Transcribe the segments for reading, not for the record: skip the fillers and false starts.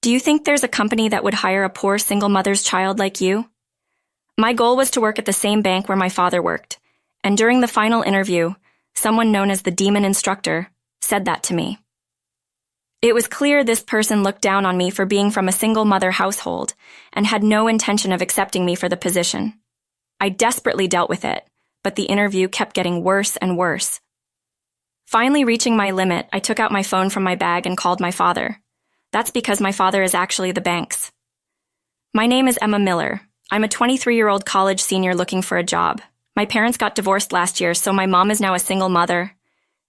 Do you think there's a company that would hire a poor single mother's child like you? My goal was to work at the same bank where my father worked, and during the final interview, someone known as the demon instructor said that to me. It was clear this person looked down on me for being from a single mother household and had no intention of accepting me for the position. I desperately dealt with it, but the interview kept getting worse and worse. Finally reaching my limit, I took out my phone from my bag and called my father. That's because my father is actually the bank's. My name is Emma Miller. I'm a 23-year-old college senior looking for a job. My parents got divorced last year, so my mom is now a single mother.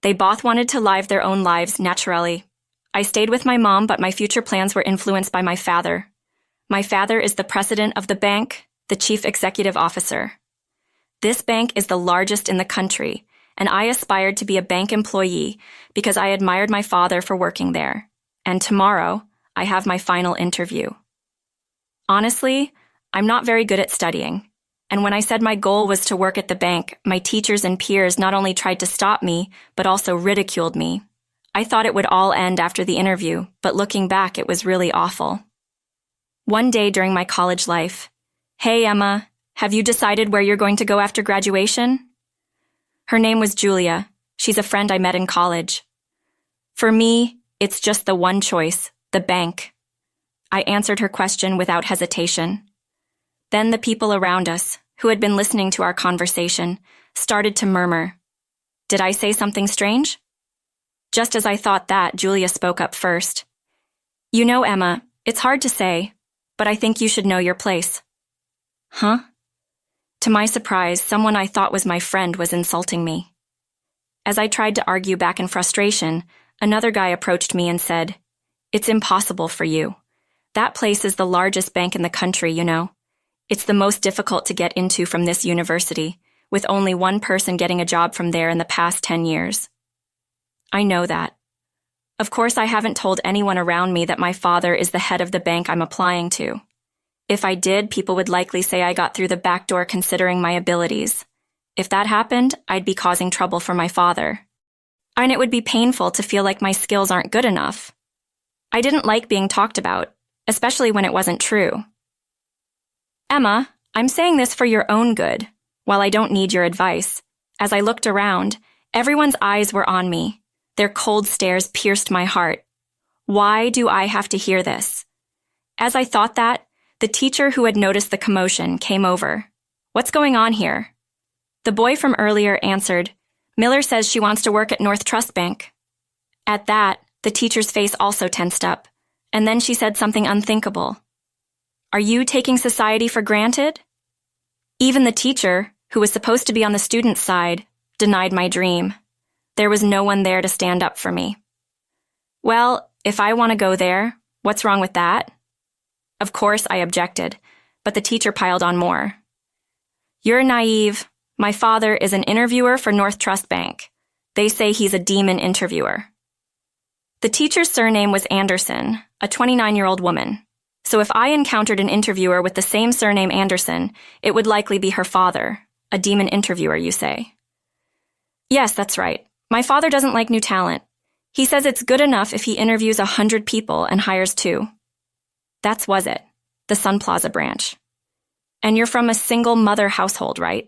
They both wanted to live their own lives naturally. I stayed with my mom, but my future plans were influenced by my father. My father is the president of the bank, the chief executive officer. This bank is the largest in the country, and I aspired to be a bank employee because I admired my father for working there. And tomorrow, I have my final interview. Honestly, I'm not very good at studying. And when I said my goal was to work at the bank, my teachers and peers not only tried to stop me, but also ridiculed me. I thought it would all end after the interview, but looking back, it was really awful. One day during my college life, "Hey, Emma, have you decided where you're going to go after graduation?" Her name was Julia. She's a friend I met in college. For me, it's just the one choice, the bank. I answered her question without hesitation. Then the people around us, who had been listening to our conversation, started to murmur. Did I say something strange? Just as I thought that, Julia spoke up first. "You know, Emma, it's hard to say, but I think you should know your place." Huh? To my surprise, someone I thought was my friend was insulting me. As I tried to argue back in frustration, another guy approached me and said, "It's impossible for you. That place is the largest bank in the country, you know. It's the most difficult to get into from this university, with only one person getting a job from there in the past 10 years. I know that. Of course, I haven't told anyone around me that my father is the head of the bank I'm applying to. If I did, people would likely say I got through the back door considering my abilities. If that happened, I'd be causing trouble for my father. And it would be painful to feel like my skills aren't good enough. I didn't like being talked about, especially when it wasn't true. Emma, I'm saying this for your own good, while I don't need your advice. As I looked around, everyone's eyes were on me. Their cold stares pierced my heart. Why do I have to hear this? As I thought that, the teacher who had noticed the commotion came over. What's going on here? The boy from earlier answered, Miller says she wants to work at North Trust Bank. At that, the teacher's face also tensed up, and then she said something unthinkable. Are you taking society for granted? Even the teacher, who was supposed to be on the student's side, denied my dream. There was no one there to stand up for me. Well, if I want to go there, what's wrong with that? Of course, I objected, but the teacher piled on more. You're naive. My father is an interviewer for North Trust Bank. They say he's a demon interviewer. The teacher's surname was Anderson, a 29-year-old woman. So if I encountered an interviewer with the same surname Anderson, it would likely be her father, a demon interviewer, you say. Yes, that's right. My father doesn't like new talent. He says it's good enough if he interviews 100 people and hires 2. That's was it, the Sun Plaza branch. And you're from a single mother household, right?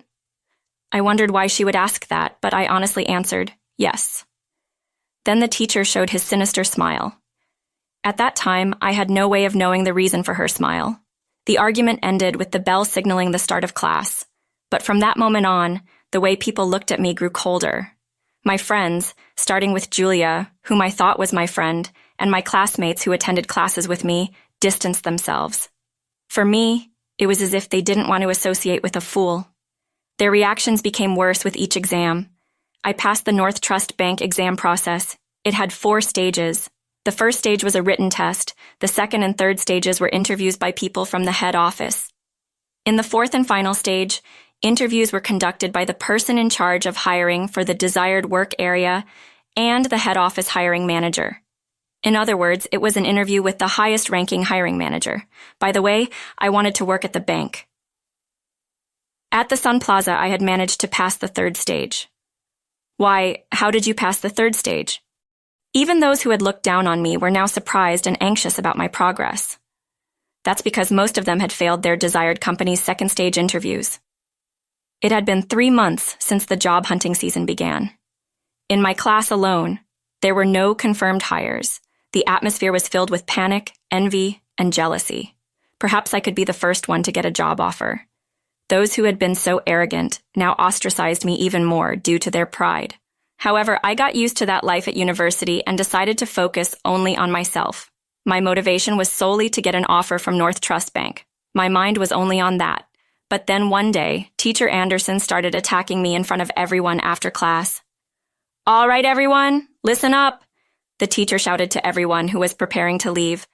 I wondered why she would ask that, but I honestly answered, yes. Then the teacher showed his sinister smile. At that time, I had no way of knowing the reason for her smile. The argument ended with the bell signaling the start of class. But from that moment on, the way people looked at me grew colder. My friends, starting with Julia, whom I thought was my friend, and my classmates who attended classes with me, distanced themselves. For me, it was as if they didn't want to associate with a fool. Their reactions became worse with each exam. I passed the North Trust Bank exam process. It had 4 stages. The first stage was a written test. The second and third stages were interviews by people from the head office. In the fourth and final stage, interviews were conducted by the person in charge of hiring for the desired work area and the head office hiring manager. In other words, it was an interview with the highest-ranking hiring manager. By the way, I wanted to work at the bank. At the Sun Plaza, I had managed to pass the third stage. Why, how did you pass the third stage? Even those who had looked down on me were now surprised and anxious about my progress. That's because most of them had failed their desired company's second-stage interviews. It had been 3 months since the job hunting season began. In my class alone, there were no confirmed hires. The atmosphere was filled with panic, envy, and jealousy. Perhaps I could be the first one to get a job offer. Those who had been so arrogant now ostracized me even more due to their pride. However, I got used to that life at university and decided to focus only on myself. My motivation was solely to get an offer from North Trust Bank. My mind was only on that. But then one day, Teacher Anderson started attacking me in front of everyone after class. "All right, everyone, listen up," the teacher shouted to everyone who was preparing to leave.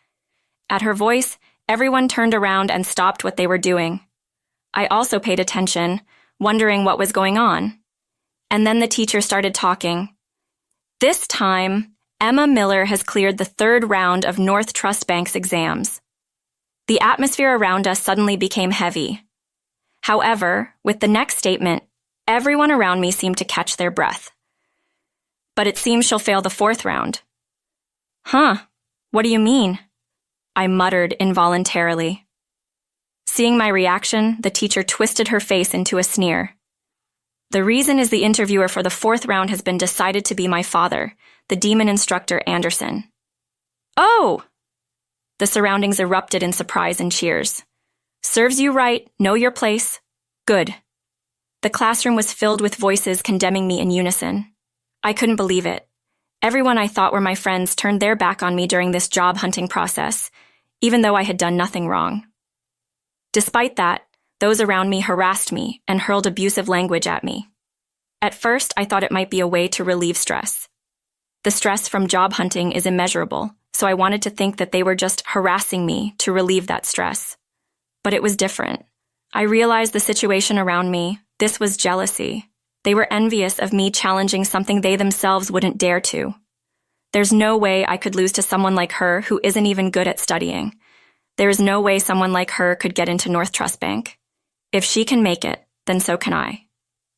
At her voice, everyone turned around and stopped what they were doing. I also paid attention, wondering what was going on. And then the teacher started talking. "This time, Emma Miller has cleared the 3rd round of North Trust Bank's exams." The atmosphere around us suddenly became heavy. However, with the next statement, everyone around me seemed to catch their breath. "But it seems she'll fail the 4th round." "Huh? What do you mean?" I muttered involuntarily. Seeing my reaction, the teacher twisted her face into a sneer. "The reason is the interviewer for the 4th round has been decided to be my father, the demon instructor Anderson." "Oh!" The surroundings erupted in surprise and cheers. "Serves you right, know your place. Good." The classroom was filled with voices condemning me in unison. I couldn't believe it. Everyone I thought were my friends turned their back on me during this job hunting process, even though I had done nothing wrong. Despite that, those around me harassed me and hurled abusive language at me. At first, I thought it might be a way to relieve stress. The stress from job hunting is immeasurable, so I wanted to think that they were just harassing me to relieve that stress. But it was different. I realized the situation around me. This was jealousy. They were envious of me challenging something they themselves wouldn't dare to. There's no way I could lose to someone like her who isn't even good at studying. There is no way someone like her could get into North Trust Bank. If she can make it, then so can I.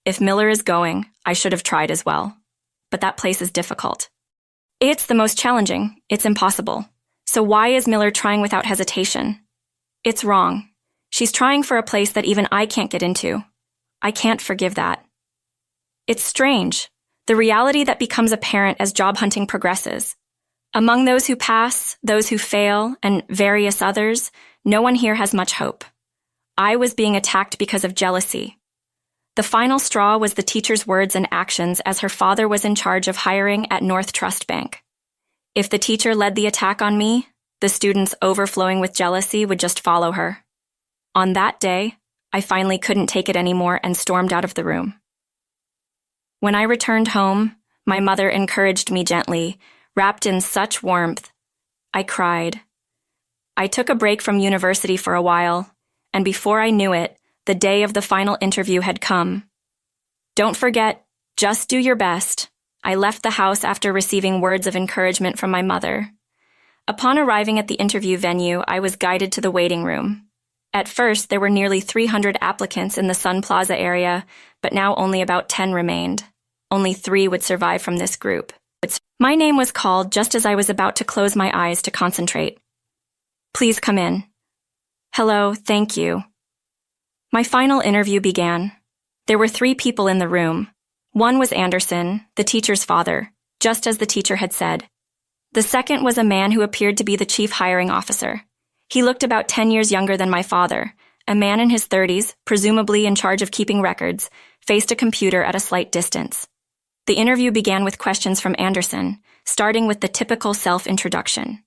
If Miller is going, I should have tried as well. But that place is difficult. It's the most challenging. It's impossible. So why is Miller trying without hesitation? It's wrong. She's trying for a place that even I can't get into. I can't forgive that. It's strange, the reality that becomes apparent as job hunting progresses. Among those who pass, those who fail, and various others, no one here has much hope. I was being attacked because of jealousy. The final straw was the teacher's words and actions as her father was in charge of hiring at North Trust Bank. If the teacher led the attack on me, the students overflowing with jealousy would just follow her. On that day, I finally couldn't take it anymore and stormed out of the room. When I returned home, my mother encouraged me gently, wrapped in such warmth. I cried. I took a break from university for a while, and before I knew it, the day of the final interview had come. Don't forget, just do your best. I left the house after receiving words of encouragement from my mother. Upon arriving at the interview venue, I was guided to the waiting room. At first, there were nearly 300 applicants in the Sun Plaza area, but now only about 10 remained. Only 3 would survive from this group. My name was called just as I was about to close my eyes to concentrate. "Please come in." "Hello, thank you." My final interview began. There were 3 people in the room. One was Anderson, the teacher's father, just as the teacher had said. The second was a man who appeared to be the chief hiring officer. He looked about 10 years younger than my father. A man in his 30s, presumably in charge of keeping records, faced a computer at a slight distance. The interview began with questions from Anderson, starting with the typical self-introduction.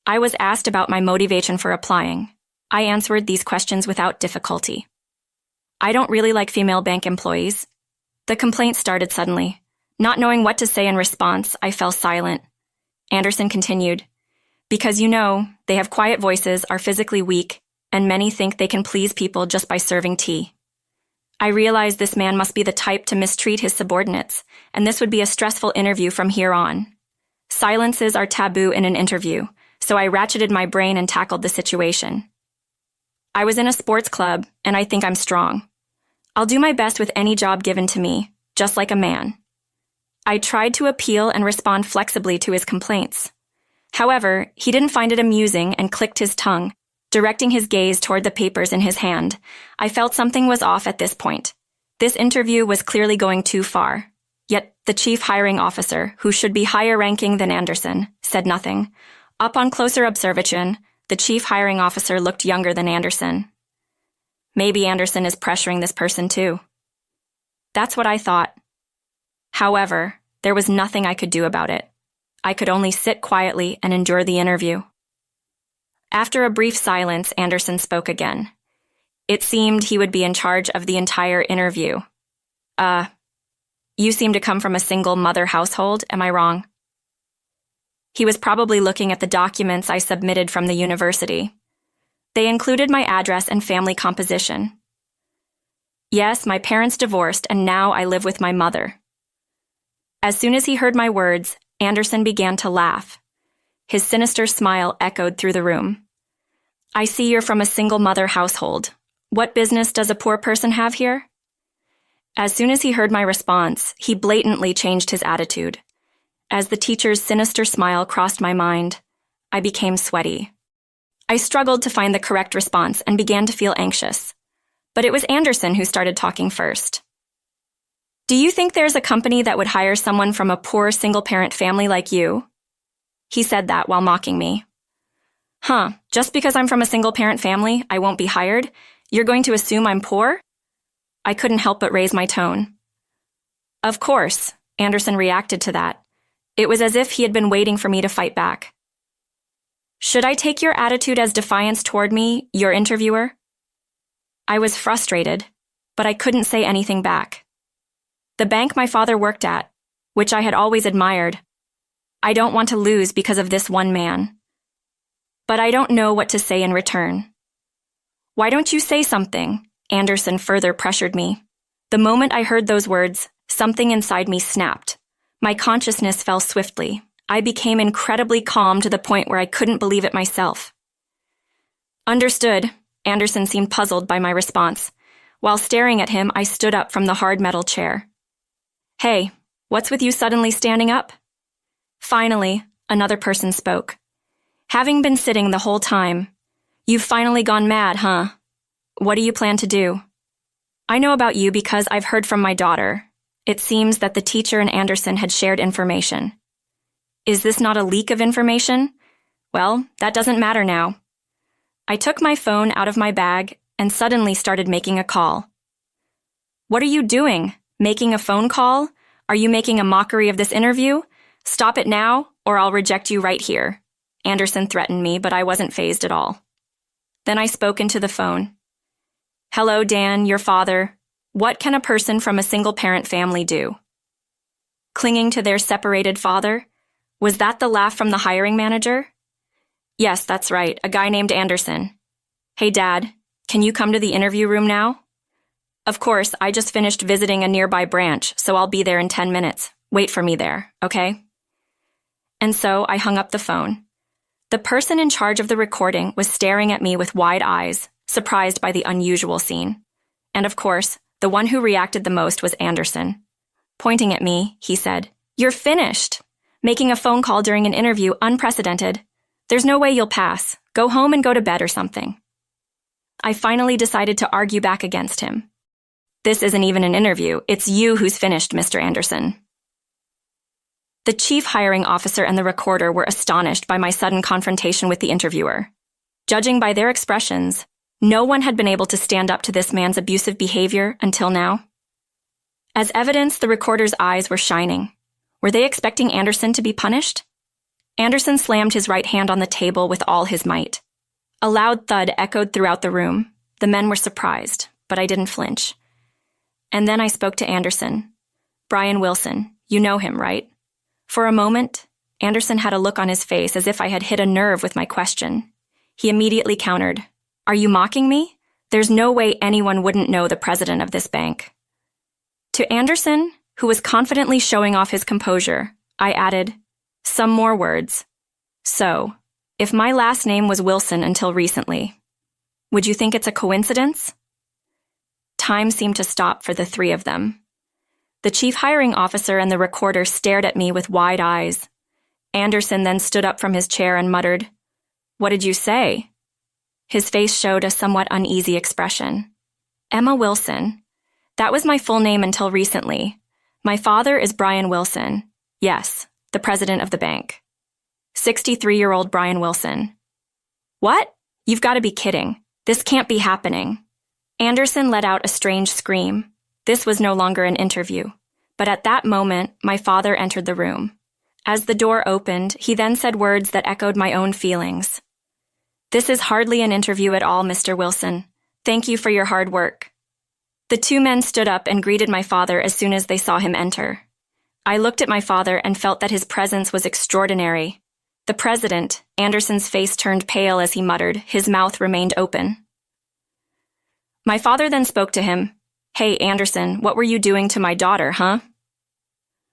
I was asked about my motivation for applying. I answered these questions without difficulty. "I don't really like female bank employees." The complaint started suddenly. Not knowing what to say in response, I fell silent. Anderson continued, "Because they have quiet voices, are physically weak, and many think they can please people just by serving tea." I realized this man must be the type to mistreat his subordinates, and this would be a stressful interview from here on. Silences are taboo in an interview, so I ratcheted my brain and tackled the situation. "I was in a sports club, and I think I'm strong. I'll do my best with any job given to me, just like a man. I tried to appeal and respond flexibly to his complaints. However, he didn't find it amusing and clicked his tongue, directing his gaze toward the papers in his hand. I felt something was off at this point. This interview was clearly going too far. Yet the chief hiring officer, who should be higher ranking than Anderson, said nothing. Upon closer observation, the chief hiring officer looked younger than Anderson. Maybe Anderson is pressuring this person too. That's what I thought. However, there was nothing I could do about it. I could only sit quietly and endure the interview. After a brief silence, Anderson spoke again. It seemed he would be in charge of the entire interview. You seem to come from a single mother household, am I wrong? He was probably looking at the documents I submitted from the university. They included my address and family composition. Yes, my parents divorced, and now I live with my mother. As soon as he heard my words, Anderson began to laugh. His sinister smile echoed through the room. I see you're from a single mother household. What business does a poor person have here? As soon as he heard my response, he blatantly changed his attitude. As the teacher's sinister smile crossed my mind, I became sweaty. I struggled to find the correct response and began to feel anxious. But it was Anderson who started talking first. Do you think there's a company that would hire someone from a poor single-parent family like you? He said that while mocking me. Just because I'm from a single-parent family, I won't be hired? You're going to assume I'm poor? I couldn't help but raise my tone. Of course, Anderson reacted to that. It was as if he had been waiting for me to fight back. Should I take your attitude as defiance toward me, your interviewer? I was frustrated, but I couldn't say anything back. The bank my father worked at, which I had always admired, I don't want to lose because of this one man. But I don't know what to say in return. Why don't you say something? Anderson further pressured me. The moment I heard those words, something inside me snapped. My consciousness fell swiftly. I became incredibly calm to the point where I couldn't believe it myself. Understood. Anderson seemed puzzled by my response. While staring at him, I stood up from the hard metal chair. Hey, what's with you suddenly standing up? Finally, another person spoke. Having been sitting the whole time, you've finally gone mad, huh? What do you plan to do? I know about you because I've heard from my daughter. It seems that the teacher and Anderson had shared information. Is this not a leak of information? Well, that doesn't matter now. I took my phone out of my bag and suddenly started making a call. What are you doing? Making a phone call? Are you making a mockery of this interview? Stop it now, or I'll reject you right here. Anderson threatened me, but I wasn't fazed at all. Then I spoke into the phone. Hello, Dan, your father. What can a person from a single-parent family do? Clinging to their separated father? Was that the laugh from the hiring manager? Yes, that's right, a guy named Anderson. Hey, Dad, can you come to the interview room now? Of course, I just finished visiting a nearby branch, so I'll be there in 10 minutes. Wait for me there, okay? And so I hung up the phone. The person in charge of the recording was staring at me with wide eyes, surprised by the unusual scene. And of course, the one who reacted the most was Anderson. Pointing at me, he said, You're finished! Making a phone call during an interview unprecedented. There's no way you'll pass. Go home and go to bed or something. I finally decided to argue back against him. This isn't even an interview. It's you who's finished, Mr. Anderson. The chief hiring officer and the recorder were astonished by my sudden confrontation with the interviewer. Judging by their expressions, no one had been able to stand up to this man's abusive behavior until now. As evidence, the recorder's eyes were shining. Were they expecting Anderson to be punished? Anderson slammed his right hand on the table with all his might. A loud thud echoed throughout the room. The men were surprised, but I didn't flinch. And then I spoke to Anderson. Brian Wilson, you know him, right? For a moment, Anderson had a look on his face as if I had hit a nerve with my question. He immediately countered, Are you mocking me? There's no way anyone wouldn't know the president of this bank. To Anderson, who was confidently showing off his composure, I added, Some more words. So, if my last name was Wilson until recently, would you think it's a coincidence? Time seemed to stop for the three of them. The chief hiring officer and the recorder stared at me with wide eyes. Anderson then stood up from his chair and muttered, "What did you say?" His face showed a somewhat uneasy expression. "Emma Wilson. That was my full name until recently. My father is Brian Wilson. Yes, the president of the bank. 63-year-old Brian Wilson." "What? You've got to be kidding. This can't be happening." Anderson let out a strange scream. This was no longer an interview. But at that moment, my father entered the room. As the door opened, he then said words that echoed my own feelings. "This is hardly an interview at all, Mr. Wilson. Thank you for your hard work." The two men stood up and greeted my father as soon as they saw him enter. I looked at my father and felt that his presence was extraordinary. The president, Anderson's face turned pale as he muttered, his mouth remained open. My father then spoke to him. "Hey, Anderson, what were you doing to my daughter, huh?"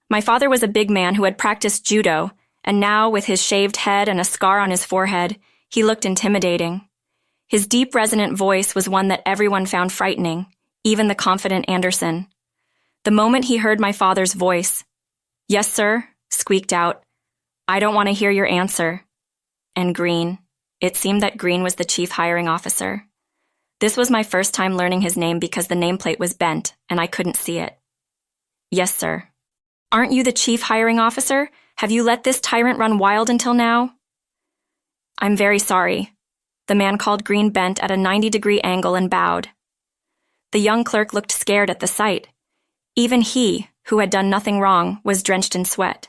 My father was a big man who had practiced judo, and now, with his shaved head and a scar on his forehead, he looked intimidating. His deep, resonant voice was one that everyone found frightening, even the confident Anderson. The moment he heard my father's voice, "Yes, sir," squeaked out, "I don't want to hear your answer." And Green. It seemed that Green was the chief hiring officer. This was my first time learning his name because the nameplate was bent and I couldn't see it. "Yes, sir." "Aren't you the chief hiring officer? Have you let this tyrant run wild until now?" "I'm very sorry." The man called Green bent at a 90-degree angle and bowed. The young clerk looked scared at the sight. Even he, who had done nothing wrong, was drenched in sweat.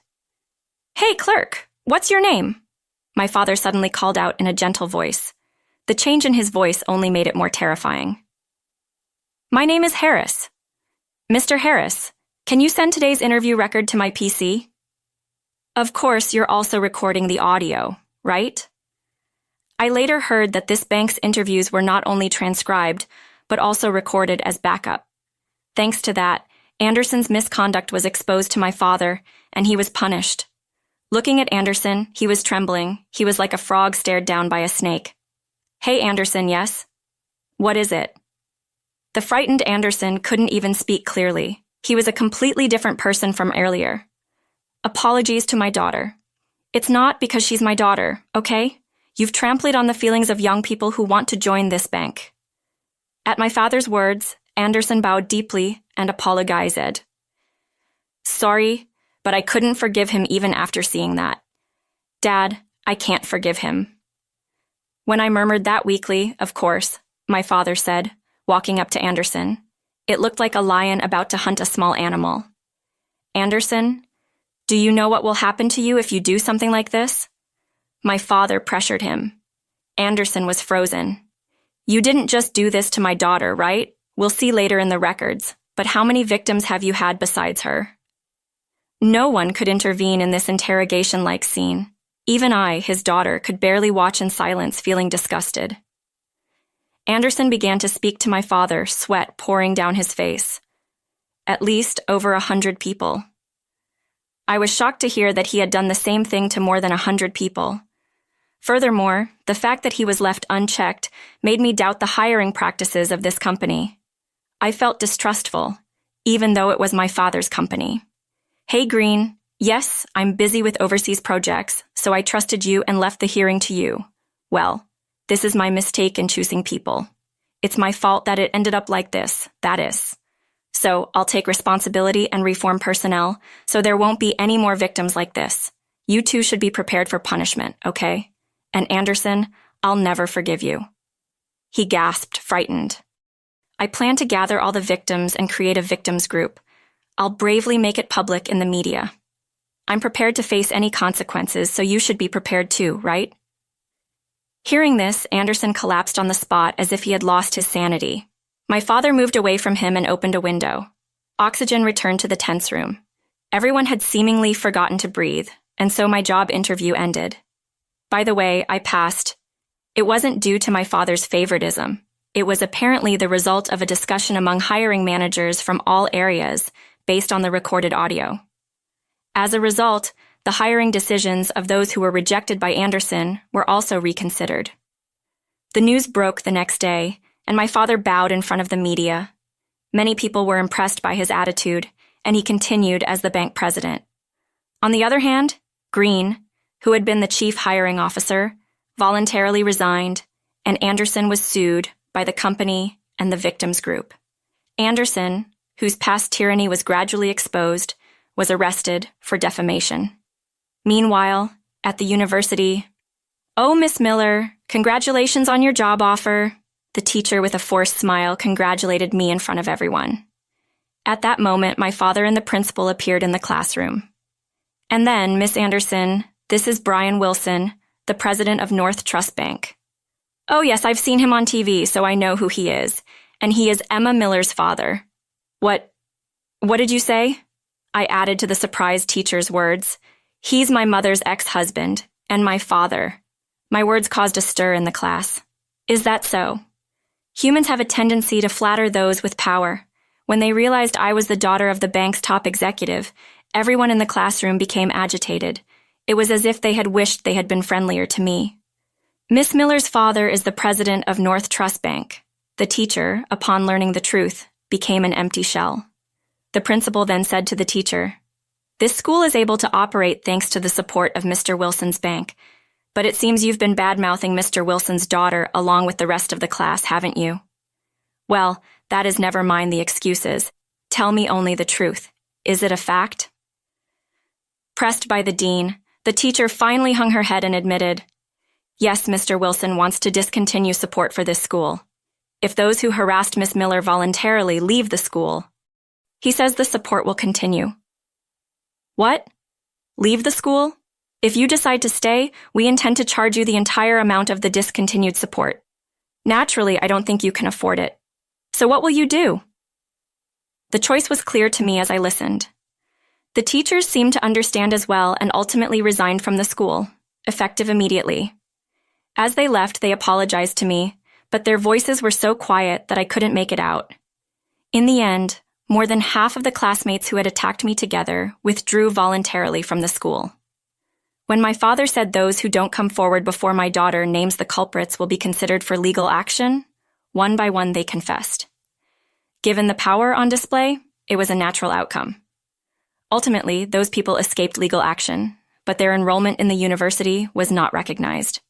"Hey, clerk, what's your name?" My father suddenly called out in a gentle voice. The change in his voice only made it more terrifying. "My name is Harris." "Mr. Harris, can you send today's interview record to my PC?" "Of course, you're also recording the audio, right?" I later heard that this bank's interviews were not only transcribed, but also recorded as backup. Thanks to that, Anderson's misconduct was exposed to my father, and he was punished. Looking at Anderson, he was trembling. He was like a frog stared down by a snake. "Hey, Anderson, yes?" "What is it?" The frightened Anderson couldn't even speak clearly. He was a completely different person from earlier. "Apologies to my daughter. It's not because she's my daughter, okay? You've trampled on the feelings of young people who want to join this bank." At my father's words, Anderson bowed deeply and apologized. "Sorry, but I couldn't forgive him even after seeing that. Dad, I can't forgive him." When I murmured that weakly, of course, my father said, walking up to Anderson. It looked like a lion about to hunt a small animal. "Anderson, do you know what will happen to you if you do something like this?" My father pressured him. Anderson was frozen. "You didn't just do this to my daughter, right? We'll see later in the records, but how many victims have you had besides her?" No one could intervene in this interrogation-like scene. Even I, his daughter, could barely watch in silence, feeling disgusted. Anderson began to speak to my father, sweat pouring down his face. At least over 100 people. I was shocked to hear that he had done the same thing to more than 100 people. Furthermore, the fact that he was left unchecked made me doubt the hiring practices of this company. I felt distrustful, even though it was my father's company. "Hey, Green. Yes, I'm busy with overseas projects, so I trusted you and left the hearing to you. Well, this is my mistake in choosing people. It's my fault that it ended up like this, that is. So I'll take responsibility and reform personnel, so there won't be any more victims like this. You two should be prepared for punishment, okay? And Anderson, I'll never forgive you." He gasped, frightened. "I plan to gather all the victims and create a victims group. I'll bravely make it public in the media. I'm prepared to face any consequences, so you should be prepared too, right?" Hearing this, Anderson collapsed on the spot as if he had lost his sanity. My father moved away from him and opened a window. Oxygen returned to the tense room. Everyone had seemingly forgotten to breathe, and so my job interview ended. By the way, I passed. It wasn't due to my father's favoritism. It was apparently the result of a discussion among hiring managers from all areas based on the recorded audio. As a result, the hiring decisions of those who were rejected by Anderson were also reconsidered. The news broke the next day, and my father bowed in front of the media. Many people were impressed by his attitude, and he continued as the bank president. On the other hand, Green, who had been the chief hiring officer, voluntarily resigned, and Anderson was sued by the company and the victims group. Anderson, whose past tyranny was gradually exposed, was arrested for defamation. Meanwhile, at the university, "Oh, Miss Miller, congratulations on your job offer." The teacher with a forced smile congratulated me in front of everyone. At that moment, my father and the principal appeared in the classroom. "And then, Miss Anderson, this is Brian Wilson, the president of North Trust Bank." "Oh yes, I've seen him on TV, so I know who he is. And he is Emma Miller's father." What did you say?" I added to the surprised teacher's words. "He's my mother's ex-husband, and my father." My words caused a stir in the class. Is that so? Humans have a tendency to flatter those with power. When they realized I was the daughter of the bank's top executive, everyone in the classroom became agitated. It was as if they had wished they had been friendlier to me. "Miss Miller's father is the president of North Trust Bank." The teacher, upon learning the truth, became an empty shell. The principal then said to the teacher, "This school is able to operate thanks to the support of Mr. Wilson's bank, but it seems you've been bad-mouthing Mr. Wilson's daughter along with the rest of the class, haven't you?" "Well, that is never mind the excuses. Tell me only the truth. Is it a fact?" Pressed by the dean, the teacher finally hung her head and admitted, "Yes, Mr. Wilson wants to discontinue support for this school. If those who harassed Miss Miller voluntarily leave the school, he says the support will continue." "What? Leave the school? If you decide to stay, we intend to charge you the entire amount of the discontinued support. Naturally, I don't think you can afford it. So what will you do?" The choice was clear to me as I listened. The teachers seemed to understand as well and ultimately resigned from the school, effective immediately. As they left, they apologized to me, but their voices were so quiet that I couldn't make it out. In the end, more than half of the classmates who had attacked me together withdrew voluntarily from the school. When my father said those who don't come forward before my daughter names the culprits will be considered for legal action, one by one they confessed. Given the power on display, it was a natural outcome. Ultimately, those people escaped legal action, but their enrollment in the university was not recognized.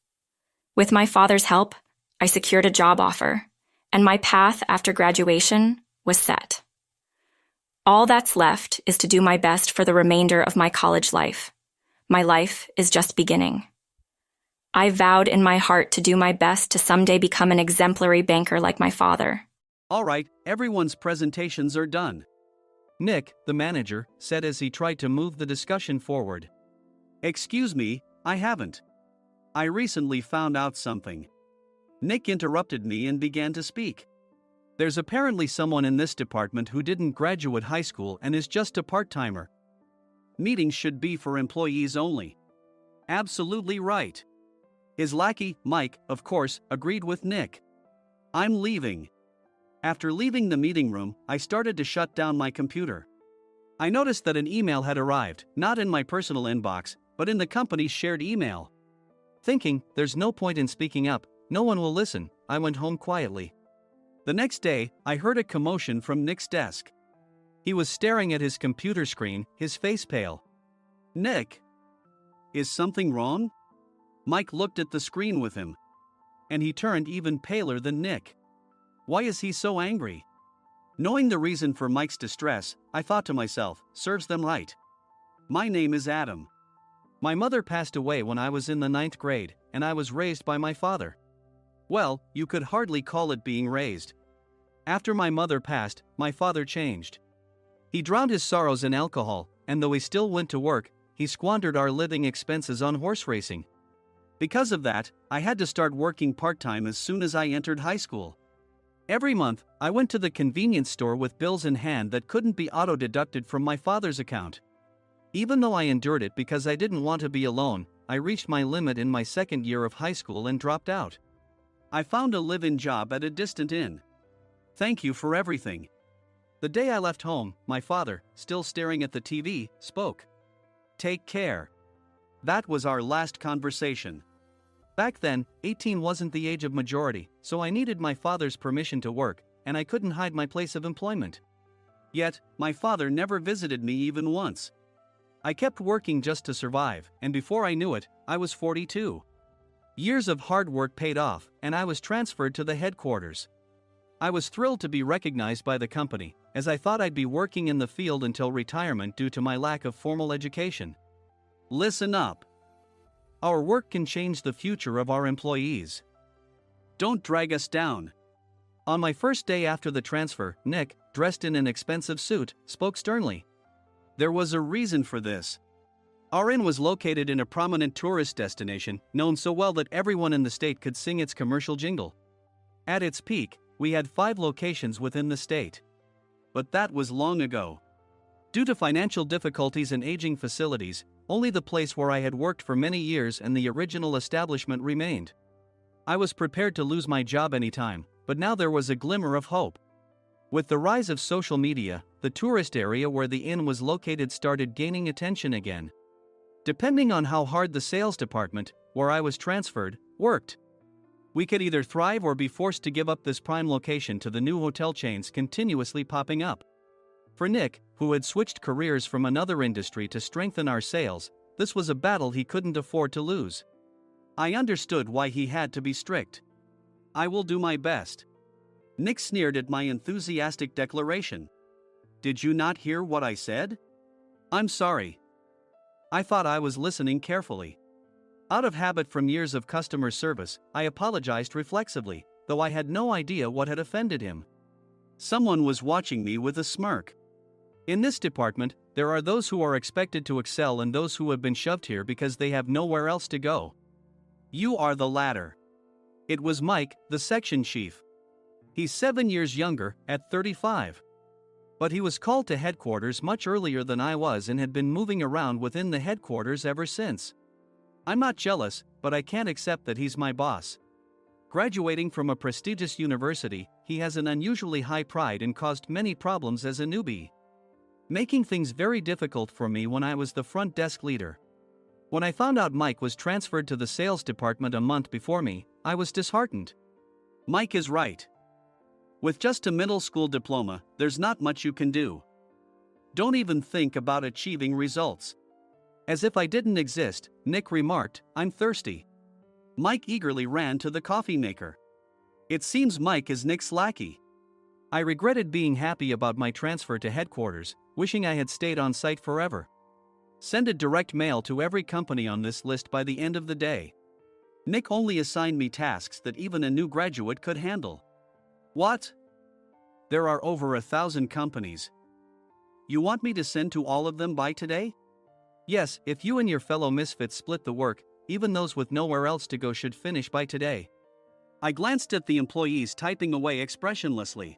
With my father's help, I secured a job offer, and my path after graduation was set. All that's left is to do my best for the remainder of my college life. My life is just beginning. I vowed in my heart to do my best to someday become an exemplary banker like my father. All right, everyone's presentations are done. Nick, the manager, said as he tried to move the discussion forward. Excuse me, I haven't. I recently found out something. Nick interrupted me and began to speak. There's apparently someone in this department who didn't graduate high school and is just a part-timer. Meetings should be for employees only. Absolutely right. His lackey, Mike, of course, agreed with Nick. I'm leaving. After leaving the meeting room, I started to shut down my computer. I noticed that an email had arrived, not in my personal inbox, but in the company's shared email. Thinking, there's no point in speaking up, no one will listen, I went home quietly. The next day, I heard a commotion from Nick's desk. He was staring at his computer screen, his face pale. Nick? Is something wrong? Mike looked at the screen with him. And he turned even paler than Nick. Why is he so angry? Knowing the reason for Mike's distress, I thought to myself, serves them right. My name is Adam. My mother passed away when I was in the 9th grade, and I was raised by my father. Well, you could hardly call it being raised. After my mother passed, my father changed. He drowned his sorrows in alcohol, and though he still went to work, he squandered our living expenses on horse racing. Because of that, I had to start working part-time as soon as I entered high school. Every month, I went to the convenience store with bills in hand that couldn't be auto-deducted from my father's account. Even though I endured it because I didn't want to be alone, I reached my limit in my 2nd year of high school and dropped out. I found a live-in job at a distant inn. Thank you for everything. The day I left home, my father, still staring at the TV, spoke. Take care. That was our last conversation. Back then, 18 wasn't the age of majority, so I needed my father's permission to work, and I couldn't hide my place of employment. Yet, my father never visited me even once. I kept working just to survive, and before I knew it, I was 42. Years of hard work paid off, and I was transferred to the headquarters. I was thrilled to be recognized by the company, as I thought I'd be working in the field until retirement due to my lack of formal education. Listen up. Our work can change the future of our employees. Don't drag us down. On my first day after the transfer, Nick, dressed in an expensive suit, spoke sternly. There was a reason for this. Our inn was located in a prominent tourist destination, known so well that everyone in the state could sing its commercial jingle. At its peak, we had 5 locations within the state. But that was long ago. Due to financial difficulties and aging facilities, only the place where I had worked for many years and the original establishment remained. I was prepared to lose my job anytime, but now there was a glimmer of hope. With the rise of social media, the tourist area where the inn was located started gaining attention again. Depending on how hard the sales department, where I was transferred, worked, we could either thrive or be forced to give up this prime location to the new hotel chains continuously popping up. For Nick, who had switched careers from another industry to strengthen our sales, this was a battle he couldn't afford to lose. I understood why he had to be strict. I will do my best. Nick sneered at my enthusiastic declaration. Did you not hear what I said? I'm sorry. I thought I was listening carefully. Out of habit from years of customer service, I apologized reflexively, though I had no idea what had offended him. Someone was watching me with a smirk. In this department, there are those who are expected to excel and those who have been shoved here because they have nowhere else to go. You are the latter. It was Mike, the section chief. He's 7 years younger, at 35. But he was called to headquarters much earlier than I was and had been moving around within the headquarters ever since. I'm not jealous, but I can't accept that he's my boss. Graduating from a prestigious university, he has an unusually high pride and caused many problems as a newbie, making things very difficult for me when I was the front desk leader. When I found out Mike was transferred to the sales department a month before me, I was disheartened. Mike is right. With just a middle school diploma, there's not much you can do. Don't even think about achieving results. As if I didn't exist, Nick remarked, I'm thirsty. Mike eagerly ran to the coffee maker. It seems Mike is Nick's lackey. I regretted being happy about my transfer to headquarters, wishing I had stayed on site forever. Send a direct mail to every company on this list by the end of the day. Nick only assigned me tasks that even a new graduate could handle. What? There are over 1,000 companies. You want me to send to all of them by today? Yes, if you and your fellow misfits split the work, even those with nowhere else to go should finish by today. I glanced at the employees typing away expressionlessly.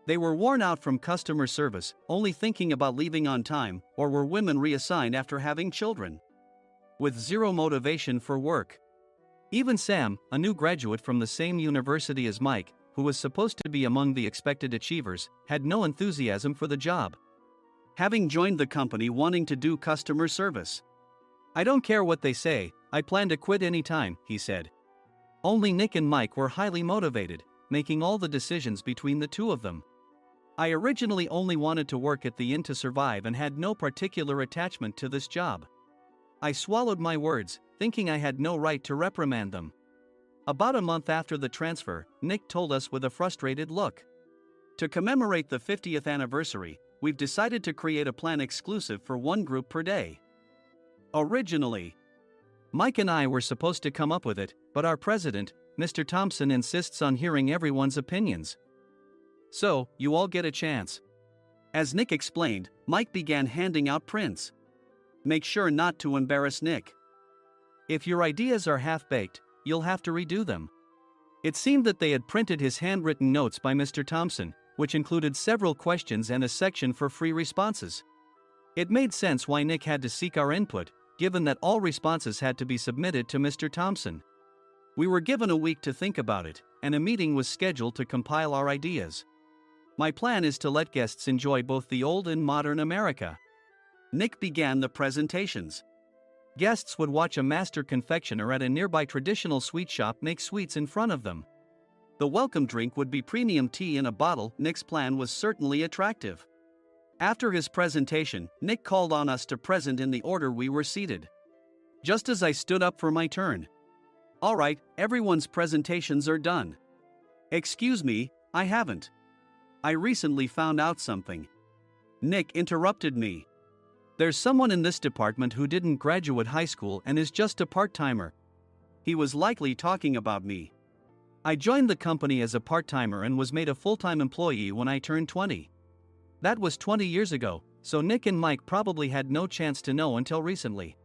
They were worn out from customer service, only thinking about leaving on time, or were women reassigned after having children, with zero motivation for work. Even Sam, a new graduate from the same university as Mike, who was supposed to be among the expected achievers, had no enthusiasm for the job, having joined the company wanting to do customer service. I don't care what they say, I plan to quit anytime, he said. Only Nick and Mike were highly motivated, making all the decisions between the two of them. I originally only wanted to work at the inn to survive and had no particular attachment to this job. I swallowed my words, thinking I had no right to reprimand them. About a month after the transfer, Nick told us with a frustrated look. To commemorate the 50th anniversary, we've decided to create a plan exclusive for one group per day. Originally, Mike and I were supposed to come up with it, but our president, Mr. Thompson, insists on hearing everyone's opinions. So, you all get a chance. As Nick explained, Mike began handing out prints. Make sure not to embarrass Nick. If your ideas are half-baked, you'll have to redo them. It seemed that they had printed his handwritten notes by Mr. Thompson, which included several questions and a section for free responses. It made sense why Nick had to seek our input, given that all responses had to be submitted to Mr. Thompson. We were given a week to think about it, and a meeting was scheduled to compile our ideas. My plan is to let guests enjoy both the old and modern America. Nick began the presentations. Guests would watch a master confectioner at a nearby traditional sweet shop make sweets in front of them. The welcome drink would be premium tea in a bottle. Nick's plan was certainly attractive. After his presentation, Nick called on us to present in the order we were seated. Just as I stood up for my turn. Alright, everyone's presentations are done. Excuse me, I haven't. I recently found out something. Nick interrupted me. There's someone in this department who didn't graduate high school and is just a part-timer. He was likely talking about me. I joined the company as a part-timer and was made a full-time employee when I turned 20. That was 20 years ago, so Nick and Mike probably had no chance to know until recently.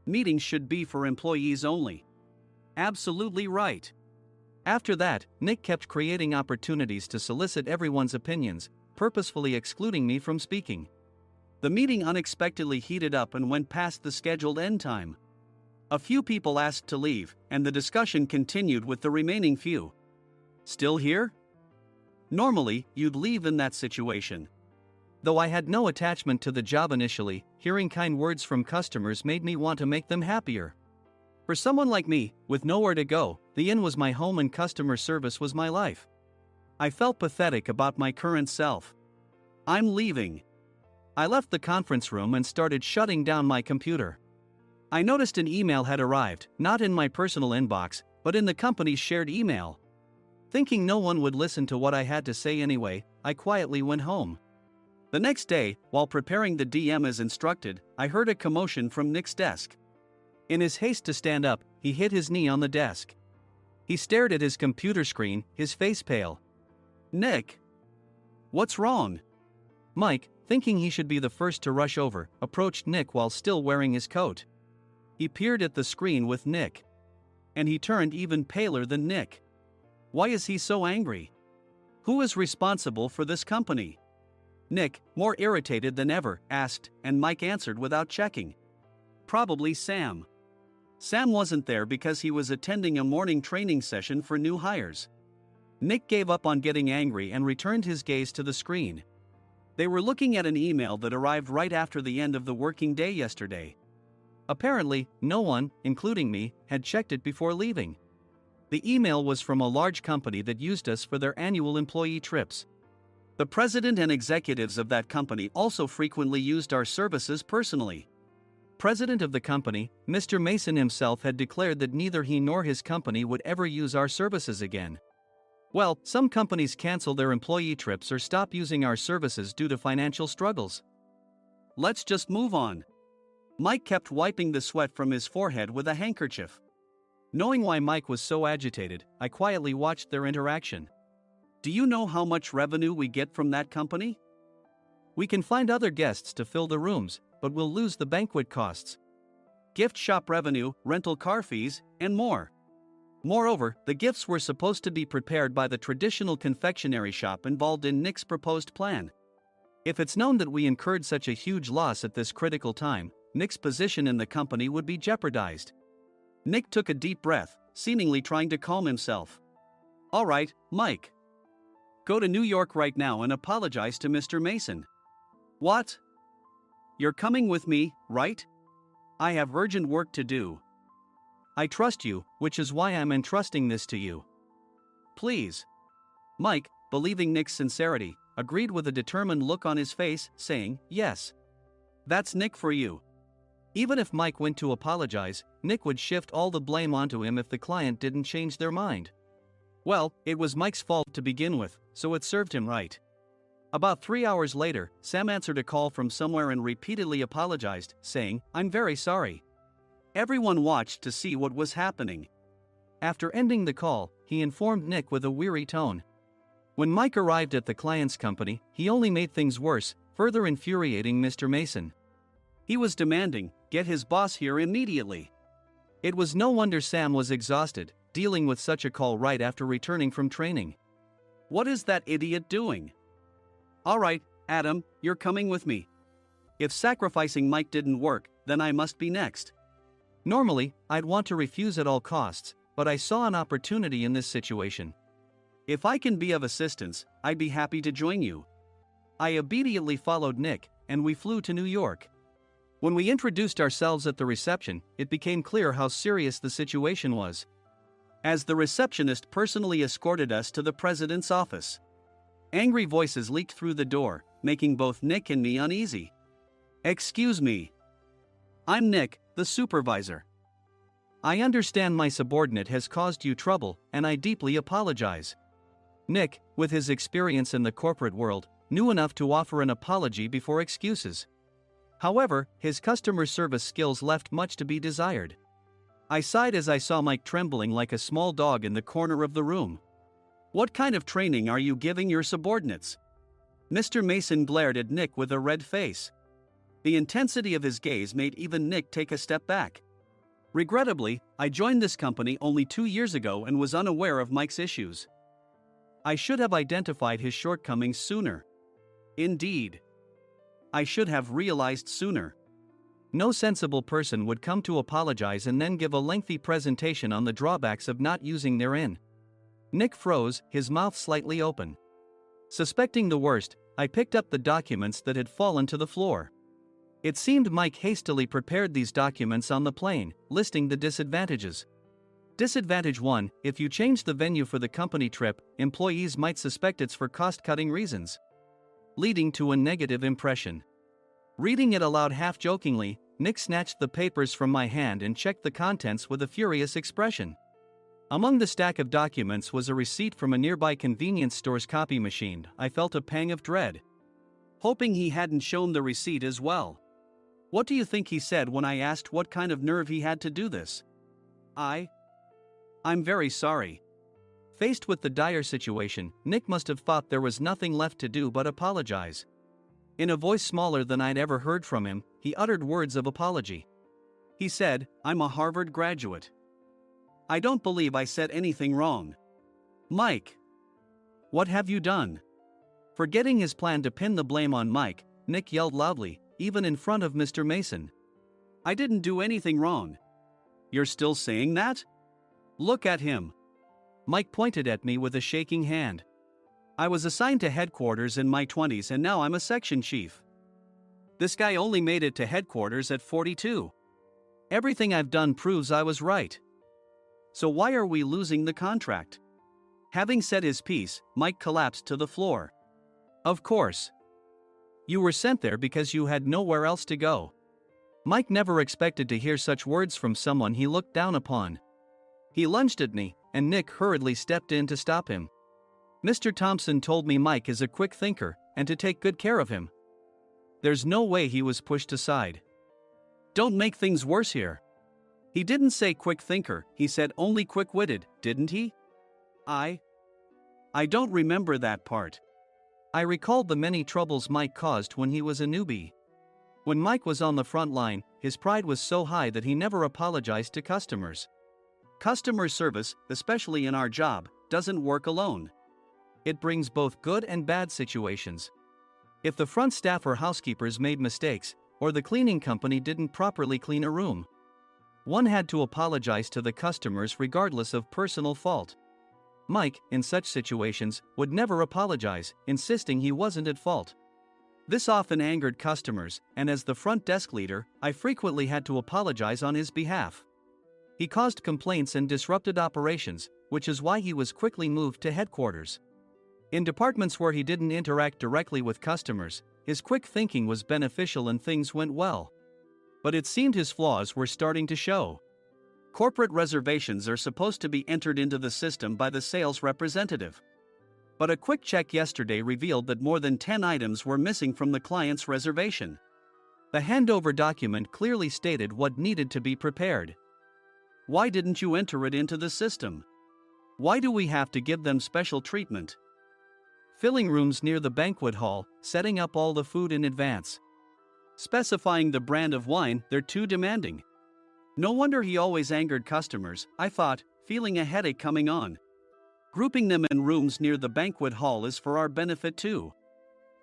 Meetings should be for employees only. Absolutely right. After that, Nick kept creating opportunities to solicit everyone's opinions, purposefully excluding me from speaking. The meeting unexpectedly heated up and went past the scheduled end time. A few people asked to leave, and the discussion continued with the remaining few. Still here? Normally, you'd leave in that situation. Though I had no attachment to the job initially, hearing kind words from customers made me want to make them happier. For someone like me, with nowhere to go, the inn was my home and customer service was my life. I felt pathetic about my current self. I'm leaving. I left the conference room and started shutting down my computer. I noticed an email had arrived, not in my personal inbox, but in the company's shared email. Thinking no one would listen to what I had to say anyway, I quietly went home. The next day, while preparing the DM as instructed, I heard a commotion from Nick's desk. In his haste to stand up, he hit his knee on the desk. He stared at his computer screen, his face pale. Nick! What's wrong? Mike, thinking he should be the first to rush over, approached Nick while still wearing his coat. He peered at the screen with Nick. And he turned even paler than Nick. Why is he so angry? Who is responsible for this company? Nick, more irritated than ever, asked, and Mike answered without checking. Probably Sam. Sam wasn't there because he was attending a morning training session for new hires. Nick gave up on getting angry and returned his gaze to the screen. They were looking at an email that arrived right after the end of the working day yesterday. Apparently, no one, including me, had checked it before leaving. The email was from a large company that used us for their annual employee trips. The president and executives of that company also frequently used our services personally. President of the company, Mr. Mason himself had declared that neither he nor his company would ever use our services again. Well, some companies cancel their employee trips or stop using our services due to financial struggles. Let's just move on. Mike kept wiping the sweat from his forehead with a handkerchief. Knowing why Mike was so agitated, I quietly watched their interaction. Do you know how much revenue we get from that company? We can find other guests to fill the rooms, but we'll lose the banquet costs, gift shop revenue, rental car fees, and more. Moreover, the gifts were supposed to be prepared by the traditional confectionery shop involved in Nick's proposed plan. If it's known that we incurred such a huge loss at this critical time, Nick's position in the company would be jeopardized. Nick took a deep breath, seemingly trying to calm himself. All right, Mike. Go to New York right now and apologize to Mr. Mason. What? You're coming with me, right? I have urgent work to do. I trust you, which is why I'm entrusting this to you. Please. Mike, believing Nick's sincerity, agreed with a determined look on his face, saying, yes. That's Nick for you. Even if Mike went to apologize, Nick would shift all the blame onto him if the client didn't change their mind. Well, it was Mike's fault to begin with, so it served him right. About 3 hours later, Sam answered a call from somewhere and repeatedly apologized, saying, I'm very sorry. Everyone watched to see what was happening. After ending the call, he informed Nick with a weary tone. When Mike arrived at the client's company, he only made things worse, further infuriating Mr. Mason. He was demanding, get his boss here immediately. It was no wonder Sam was exhausted, dealing with such a call right after returning from training. What is that idiot doing? All right, Adam, you're coming with me. If sacrificing Mike didn't work, then I must be next. Normally, I'd want to refuse at all costs, but I saw an opportunity in this situation. If I can be of assistance, I'd be happy to join you. I immediately followed Nick, and we flew to New York. When we introduced ourselves at the reception, it became clear how serious the situation was. As the receptionist personally escorted us to the president's office. Angry voices leaked through the door, making both Nick and me uneasy. "Excuse me. I'm Nick, the supervisor. I understand my subordinate has caused you trouble, and I deeply apologize." Nick, with his experience in the corporate world, knew enough to offer an apology before excuses. However, his customer service skills left much to be desired. I sighed as I saw Mike trembling like a small dog in the corner of the room. "What kind of training are you giving your subordinates?" Mr. Mason glared at Nick with a red face. The intensity of his gaze made even Nick take a step back. Regrettably, I joined this company only 2 years ago and was unaware of Mike's issues. I should have identified his shortcomings sooner. Indeed. I should have realized sooner. No sensible person would come to apologize and then give a lengthy presentation on the drawbacks of not using their in. Nick froze, his mouth slightly open. Suspecting the worst, I picked up the documents that had fallen to the floor. It seemed Mike hastily prepared these documents on the plane, listing the disadvantages. Disadvantage 1: if you change the venue for the company trip, employees might suspect it's for cost-cutting reasons, leading to a negative impression. Reading it aloud half-jokingly, Nick snatched the papers from my hand and checked the contents with a furious expression. Among the stack of documents was a receipt from a nearby convenience store's copy machine. I felt a pang of dread, hoping he hadn't shown the receipt as well. What do you think he said when I asked what kind of nerve he had to do this? I'm very sorry. Faced with the dire situation, Nick must have thought there was nothing left to do but apologize. In a voice smaller than I'd ever heard from him, he uttered words of apology. He said, "I'm a Harvard graduate. I don't believe I said anything wrong." "Mike, what have you done?" Forgetting his plan to pin the blame on Mike, Nick yelled loudly, even in front of Mr. Mason. "I didn't do anything wrong." "You're still saying that? Look at him." Mike pointed at me with a shaking hand. "I was assigned to headquarters in my 20s and now I'm a section chief. This guy only made it to headquarters at 42. Everything I've done proves I was right. So why are we losing the contract?" Having said his piece, Mike collapsed to the floor. "Of course. You were sent there because you had nowhere else to go." Mike never expected to hear such words from someone he looked down upon. He lunged at me, and Nick hurriedly stepped in to stop him. "Mr. Thompson told me Mike is a quick thinker, and to take good care of him." There's no way he was pushed aside. "Don't make things worse here. He didn't say quick thinker, he said only quick-witted, didn't he?" I don't remember that part." I recalled the many troubles Mike caused when he was a newbie. When Mike was on the front line, his pride was so high that he never apologized to customers. Customer service, especially in our job, doesn't work alone. It brings both good and bad situations. If the front staff or housekeepers made mistakes, or the cleaning company didn't properly clean a room, one had to apologize to the customers regardless of personal fault. Mike, in such situations, would never apologize, insisting he wasn't at fault. This often angered customers, and as the front desk leader, I frequently had to apologize on his behalf. He caused complaints and disrupted operations, which is why he was quickly moved to headquarters. In departments where he didn't interact directly with customers, his quick thinking was beneficial and things went well. But it seemed his flaws were starting to show. Corporate reservations are supposed to be entered into the system by the sales representative. But a quick check yesterday revealed that more than 10 items were missing from the client's reservation. The handover document clearly stated what needed to be prepared. Why didn't you enter it into the system? Why do we have to give them special treatment? Filling rooms near the banquet hall, setting up all the food in advance. Specifying the brand of wine, they're too demanding. No wonder he always angered customers, I thought, feeling a headache coming on. Grouping them in rooms near the banquet hall is for our benefit too.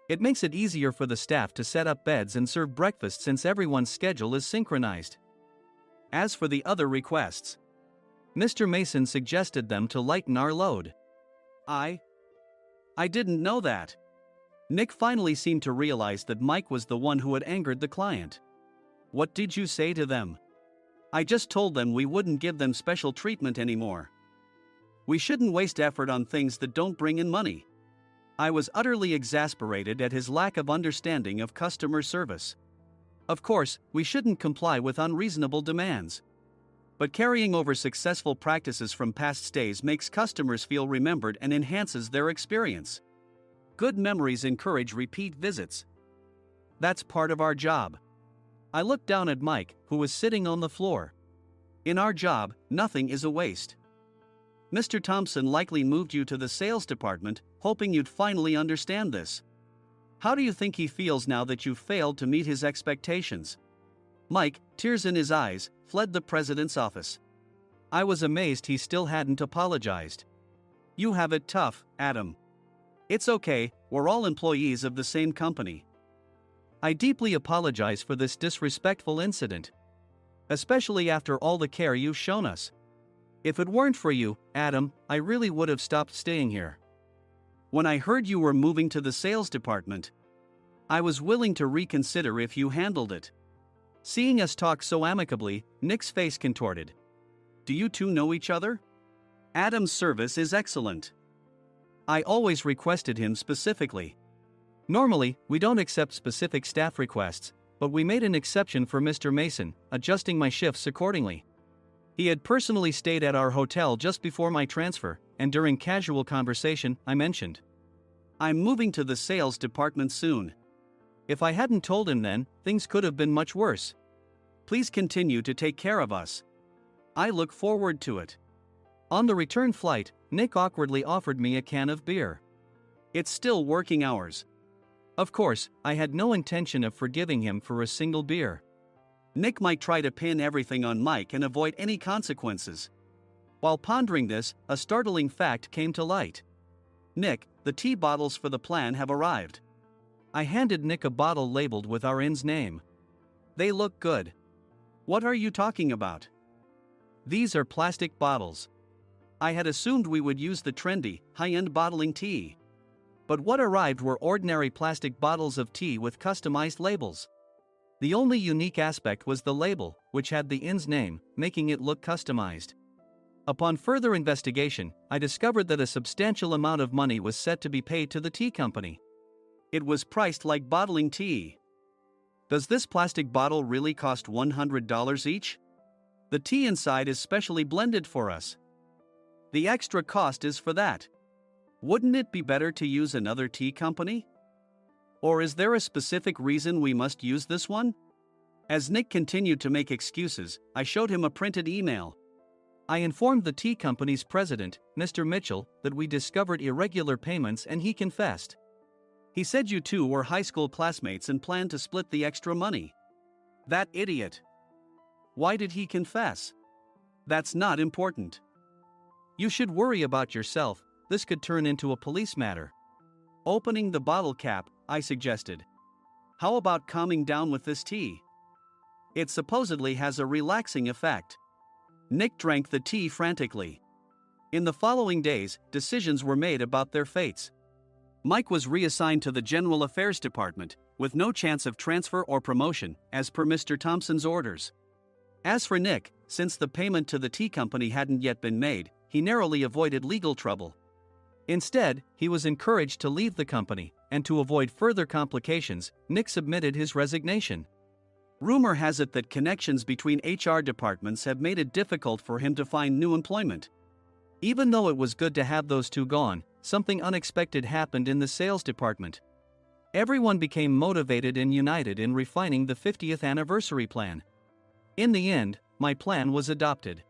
It makes it easier for the staff to set up beds and serve breakfast since everyone's schedule is synchronized. As for the other requests, Mr. Mason suggested them to lighten our load. I didn't know that. Nick finally seemed to realize that Mike was the one who had angered the client. What did you say to them? I just told them we wouldn't give them special treatment anymore. We shouldn't waste effort on things that don't bring in money. I was utterly exasperated at his lack of understanding of customer service. Of course, we shouldn't comply with unreasonable demands. But carrying over successful practices from past stays makes customers feel remembered and enhances their experience. Good memories encourage repeat visits. That's part of our job. I looked down at Mike, who was sitting on the floor. In our job, nothing is a waste. Mr. Thompson likely moved you to the sales department, hoping you'd finally understand this. How do you think he feels now that you failed to meet his expectations? Mike, tears in his eyes, fled the president's office. I was amazed he still hadn't apologized. You have it tough, Adam. It's okay, we're all employees of the same company. I deeply apologize for this disrespectful incident. Especially after all the care you've shown us. If it weren't for you, Adam, I really would have stopped staying here. When I heard you were moving to the sales department, I was willing to reconsider if you handled it. Seeing us talk so amicably, Nick's face contorted. Do you two know each other? Adam's service is excellent. I always requested him specifically. Normally, we don't accept specific staff requests, but we made an exception for Mr. Mason, adjusting my shifts accordingly. He had personally stayed at our hotel just before my transfer, and during casual conversation, I mentioned, I'm moving to the sales department soon. If I hadn't told him then, things could have been much worse. Please continue to take care of us. I look forward to it. On the return flight, Nick awkwardly offered me a can of beer. It's still working hours. Of course, I had no intention of forgiving him for a single beer. Nick might try to pin everything on Mike and avoid any consequences. While pondering this, a startling fact came to light. Nick, the tea bottles for the plan have arrived. I handed Nick a bottle labeled with our inn's name. They look good. What are you talking about? These are plastic bottles. I had assumed we would use the trendy, high-end bottling tea. But what arrived were ordinary plastic bottles of tea with customized labels. The only unique aspect was the label, which had the inn's name, making it look customized. Upon further investigation, I discovered that a substantial amount of money was set to be paid to the tea company. It was priced like bottling tea. Does this plastic bottle really cost $100 each? The tea inside is specially blended for us. The extra cost is for that. Wouldn't it be better to use another tea company? Or is there a specific reason we must use this one? As Nick continued to make excuses, I showed him a printed email. I informed the tea company's president, Mr. Mitchell, that we discovered irregular payments and he confessed. He said you two were high school classmates and planned to split the extra money. That idiot. Why did he confess? That's not important. You should worry about yourself, this could turn into a police matter. Opening the bottle cap, I suggested. How about calming down with this tea? It supposedly has a relaxing effect. Nick drank the tea frantically. In the following days, decisions were made about their fates. Mike was reassigned to the General Affairs Department, with no chance of transfer or promotion, as per Mr. Thompson's orders. As for Nick, since the payment to the tea company hadn't yet been made, he narrowly avoided legal trouble. Instead, he was encouraged to leave the company, and to avoid further complications, Nick submitted his resignation. Rumor has it that connections between HR departments have made it difficult for him to find new employment. Even though it was good to have those two gone, something unexpected happened in the sales department. Everyone became motivated and united in refining the 50th anniversary plan. In the end, my plan was adopted.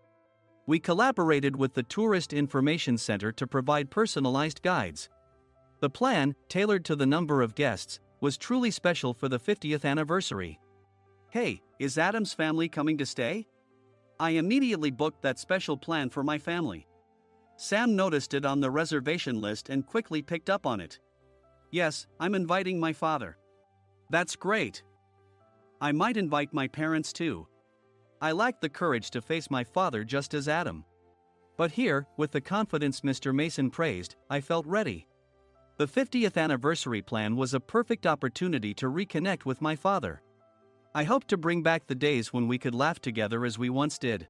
We collaborated with the Tourist Information Center to provide personalized guides. The plan, tailored to the number of guests, was truly special for the 50th anniversary. Hey, is Adam's family coming to stay? I immediately booked that special plan for my family. Sam noticed it on the reservation list and quickly picked up on it. Yes, I'm inviting my father. That's great. I might invite my parents too. I lacked the courage to face my father just as Adam. But here, with the confidence Mr. Mason praised, I felt ready. The 50th anniversary plan was a perfect opportunity to reconnect with my father. I hoped to bring back the days when we could laugh together as we once did.